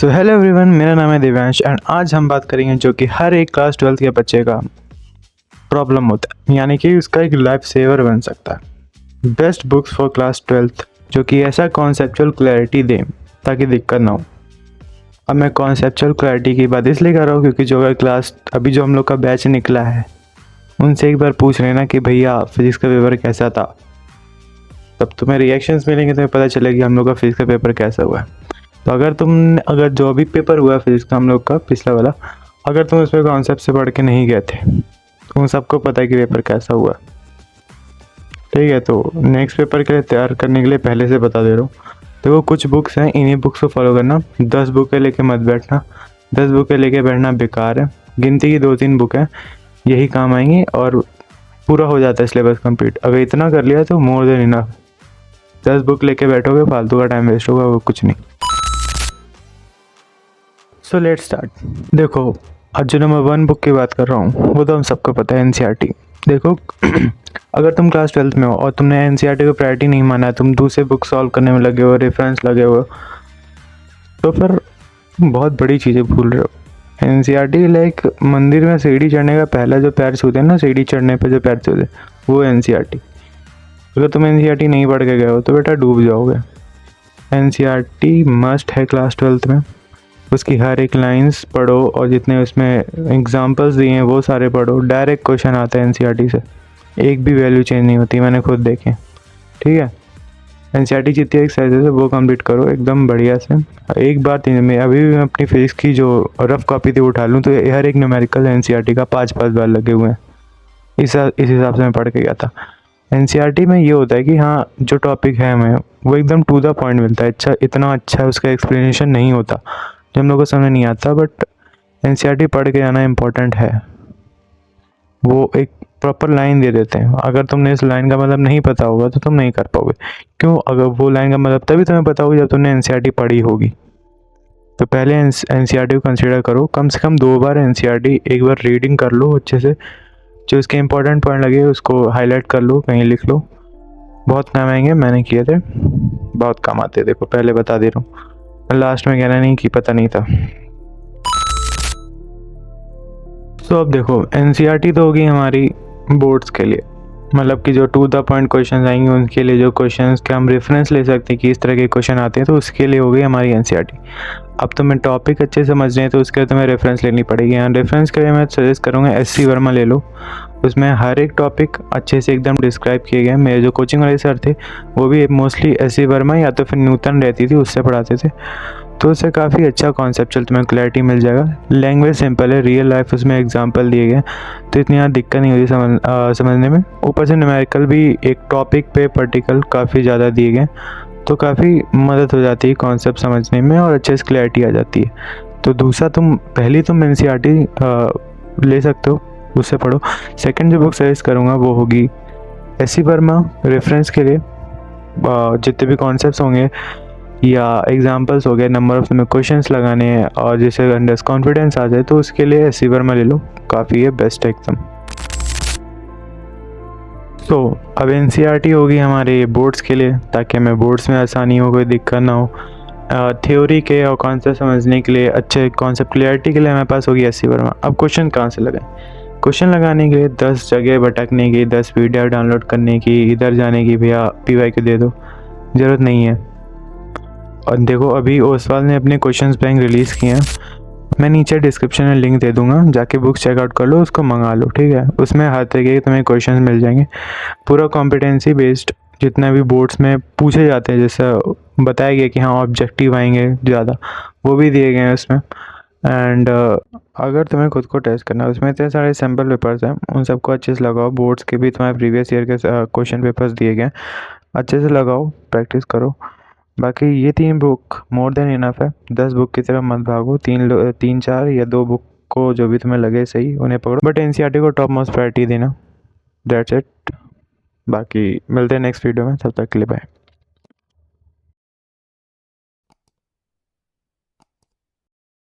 So hello everyone, मेरा नाम है दिव्यांश एंड आज हम बात करेंगे जो कि हर एक क्लास 12th के बच्चे का प्रॉब्लम होता है, यानी कि उसका एक लाइफ सेवर बन सकता है। Best books for class 12th जो कि ऐसा कॉन्सेप्चुअल क्लैरिटी दें ताकि दिक्कत ना हो। अब मैं कॉन्सेप्चुअल क्लैरिटी की बात इसलिए कर रहा हूँ क्योंकि जो अगर क्लास अभी जो हम लोग का बैच निकला है उनसे एक बार पूछ लेना कि भैया फिजिक्स का पेपर कैसा था, तब तुम्हें रिएक्शंस मिलेंगे, तुम्हें पता चलेगा कि हम लोग का फिजिक्स का पेपर कैसा हुआ है। तो अगर जो भी पेपर हुआ फिजिक्स का हम लोग का पिछला वाला, अगर तुम उसमें कॉन्सेप्ट से पढ़ के नहीं गए थे तो उन सबको पता है कि पेपर कैसा हुआ। ठीक है, तो नेक्स्ट पेपर के लिए तैयार करने के लिए पहले से बता दे रहा हूँ। देखो कुछ बुक्स हैं, इन्हीं बुक्स को फॉलो करना। 10 बुकें लेके मत बैठना, 10 बुकें लेके बैठना बेकार है। गिनती की 2-3 बुक हैं, यही काम आएंगी और पूरा हो जाता है सिलेबस कंप्लीट। अगर इतना कर लिया तो मोर देन इनफ। 10 बुक लेके बैठोगे फालतू का टाइम वेस्ट होगा, वो कुछ नहीं। So let's start. देखो आज जो नंबर 1 बुक की बात कर रहा हूँ वो तो हम सबको पता है, एनसीईआरटी। देखो अगर तुम क्लास 12th में हो और तुमने एनसीईआरटी को प्रायोरिटी नहीं माना है, तुम दूसरे बुक सॉल्व करने में लगे हो, रेफरेंस लगे हो, तो फिर बहुत बड़ी चीज़ें भूल रहे हो। एनसीईआरटी लाइक मंदिर में सीढ़ी चढ़ने का पहला जो पैर छूते हैं ना, सीढ़ी चढ़ने पे जो पैर छूते वो एनसीईआरटी। अगर तुम एनसीईआरटी नहीं पढ़ के गए हो तो बेटा डूब जाओगे। एनसीईआरटी मस्ट है क्लास 12th में। उसकी हर एक लाइंस पढ़ो और जितने उसमें एग्जांपल्स दिए हैं वो सारे पढ़ो। डायरेक्ट क्वेश्चन आता है एनसीईआरटी से, एक भी वैल्यू चेंज नहीं होती, मैंने खुद देखे। ठीक है, एनसीईआरटी जितनी एक्सरसाइजेज है वो कंप्लीट करो एकदम बढ़िया से। एक बार में अभी भी मैं अपनी फिजिक्स की जो रफ कॉपी थी उठा लूँ तो हर एक न्यूमेरिकल एनसीईआरटी का 5-5 बार लगे हुए हैं। इस हिसाब से मैं पढ़ के गया था। एनसीईआरटी में ये होता है कि हाँ जो टॉपिक है हमें वो एकदम टू द पॉइंट मिलता है। अच्छा इतना अच्छा उसका एक्सप्लेनेशन नहीं होता जो हम लोग को समझ नहीं आता, बट एनसीईआरटी पढ़ के जाना इम्पोर्टेंट है। वो एक प्रॉपर लाइन दे देते हैं, अगर तुमने इस लाइन का मतलब नहीं पता होगा तो तुम नहीं कर पाओगे। क्यों? अगर वो लाइन का मतलब तभी तुम्हें पता होगी जब तुमने एनसीईआरटी पढ़ी होगी। तो पहले एनसीईआरटी को कंसीडर करो, कम से कम 2 बार एनसीईआरटी एक बार रीडिंग कर लो अच्छे से। जो उसके इंपॉर्टेंट पॉइंट लगे उसको हाईलाइट कर लो, कहीं लिख लो। बहुत काम आएंगे, मैंने किए थे, बहुत काम आते। देखो पहले बता दे रहा हूँ, लास्ट में कहना नहीं कि पता नहीं था। तो अब देखो एनसीईआरटी तो होगी हमारी बोर्ड्स के लिए, मतलब कि जो टू द पॉइंट क्वेश्चन आएंगे उनके लिए, जो क्वेश्चंस के हम रेफरेंस ले सकते हैं कि इस तरह के क्वेश्चन आते हैं, तो उसके लिए हो गई हमारी एनसीईआरटी। अब तुम्हें टॉपिक अच्छे समझने हैं तो उसके लिए तुम्हें रेफरेंस लेनी पड़ेगी। यहाँ रेफरेंस के लिए मैं सजेस्ट करूँगा एससी वर्मा ले लो। उसमें हर एक टॉपिक अच्छे से एकदम डिस्क्राइब किए गए। मेरे जो कोचिंग वाले सर थे वो भी मोस्टली एससी वर्मा या तो फिर न्यूटन रहती थी उससे पढ़ाते थे, तो उससे काफ़ी अच्छा कॉन्सेप्चुअल तुम्हें क्लैरिटी मिल जाएगा। लैंग्वेज सिंपल है, रियल लाइफ उसमें एग्जांपल दिए गए, तो इतनी यहाँ दिक्कत नहीं होती समझने में। ऊपर से न्यूमेरिकल भी एक टॉपिक पे पर्टिकुलर काफ़ी ज़्यादा दिए गए, तो काफ़ी मदद हो जाती है कॉन्सेप्ट समझने में और अच्छे से क्लैरिटी आ जाती है। तो दूसरा तुम एनसीईआरटी ले सकते हो, उससे पढ़ो। सेकंड जो बुक सजेस्ट करूँगा वो होगी एससी वर्मा। रेफरेंस के लिए जितने भी कॉन्सेप्ट्स होंगे या एग्जांपल्स हो गए, नंबर ऑफ में क्वेश्चंस लगाने हैं और जैसे अंडर कॉन्फिडेंस आ जाए तो उसके लिए एससी वर्मा ले लो, काफ़ी है, बेस्ट है एकदम। तो अब एनसीईआरटी होगी हमारे बोर्ड्स के लिए ताकि हमें बोर्ड्स में आसानी हो, कोई दिक्कत ना हो। थ्योरी के और कॉन्सेप्ट समझने के लिए, अच्छे कॉन्सेप्ट क्लियरिटी के लिए हमारे पास होगी एससी वर्मा। अब क्वेश्चन कहाँ से लगाएं? क्वेश्चन लगाने के लिए 10 जगह भटकने की, 10 पीडीएफ डाउनलोड करने की, इधर जाने की भैया पीवाईक्यू दे दो, ज़रूरत नहीं है। और देखो अभी ओसवाल ने अपने क्वेश्चंस बैंक रिलीज़ किए हैं, मैं नीचे डिस्क्रिप्शन में लिंक दे दूंगा, जाके बुक चेकआउट कर लो, उसको मंगा लो। ठीक है, उसमें हर तरीके के तुम्हें क्वेश्चंस मिल जाएंगे, पूरा कॉम्पिटेंसी बेस्ड। जितना भी बोर्ड्स में पूछे जाते हैं, जैसे बताया गया कि हाँ ऑब्जेक्टिव आएंगे ज़्यादा, वो भी दिए गए हैं उसमें। एंड अगर तुम्हें खुद को टेस्ट करना है, उसमें इतने सारे सैम्पल पेपर्स हैं, उन सबको अच्छे से लगाओ। बोर्ड्स के भी तुम्हारे प्रीवियस ईयर के क्वेश्चन पेपर्स दिए गए हैं, अच्छे से लगाओ, प्रैक्टिस करो। बाकी ये 3 बुक मोर देन इनफ है, 10 बुक की तरफ मत भागो। 3-4 या 2 बुक को जो भी तुम्हें लगे सही उन्हें पकड़ो, बट एनसीईआरटी को टॉप मोस्ट प्रायोरिटी देना। That's it. बाकी मिलते हैं नेक्स्ट वीडियो में, तब तक के लिए बाय।